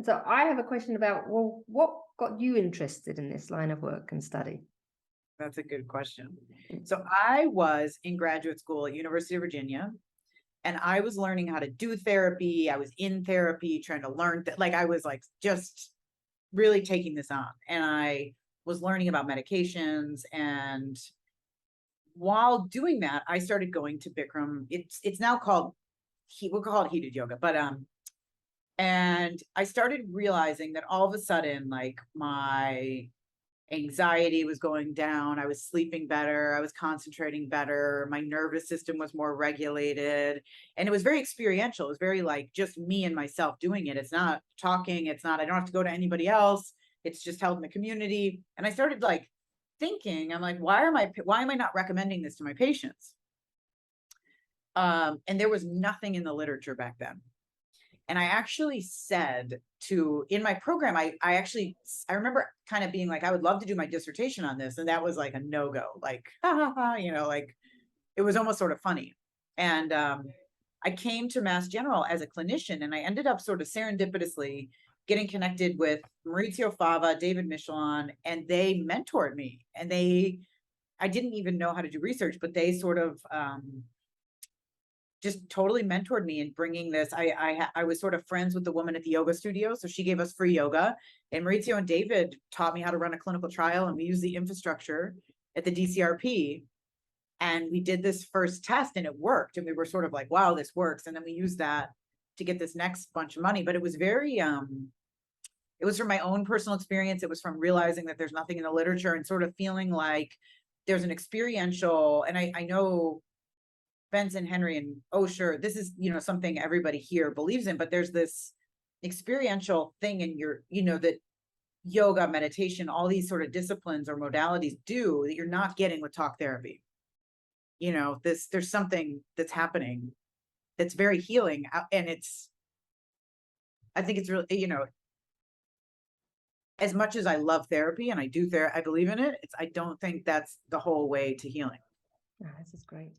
So I have a question about, well, what got you interested in this line of work and study? That's a good question. So I was in graduate school at University of Virginia, and I was learning how to do therapy. I was in therapy, trying to learn like I was like just really taking this on. And I was learning about medications. And while doing that, I started going to Bikram. It's now called we'll call it heated yoga, but and I started realizing that all of a sudden, like my anxiety was going down. I was sleeping better. I was concentrating better. My nervous system was more regulated. And it was very experiential. It was very like just me and myself doing it. It's not talking. It's not, I don't have to go to anybody else. It's just helping the community. And I started like thinking, I'm like, why am I not recommending this to my patients? And there was nothing in the literature back then. And I actually said in my program, I remember kind of being like, I would love to do my dissertation on this. And that was like a no-go, like, ha, ha, ha, like it was almost sort of funny. And I came to Mass General as a clinician, and I ended up sort of serendipitously getting connected with Maurizio Fava, David Michelon, and they mentored me. And I didn't even know how to do research, but they sort of, just totally mentored me in bringing this. I was sort of friends with the woman at the yoga studio, so she gave us free yoga. And Maurizio and David taught me how to run a clinical trial, and we used the infrastructure at the DCRP. And we did this first test, and it worked. And we were sort of like, "Wow, this works!" And then we used that to get this next bunch of money. But it was very, it was from my own personal experience. It was from realizing that there's nothing in the literature, and sort of feeling like there's an experiential. And I know Benson, Henry, and Osher, this is, something everybody here believes in, but there's this experiential thing in that yoga, meditation, all these sort of disciplines or modalities do that you're not getting with talk therapy. There's something that's happening that's very healing. And I think it's really, as much as I love therapy and I do I believe in it, I don't think that's the whole way to healing. Oh, this is great.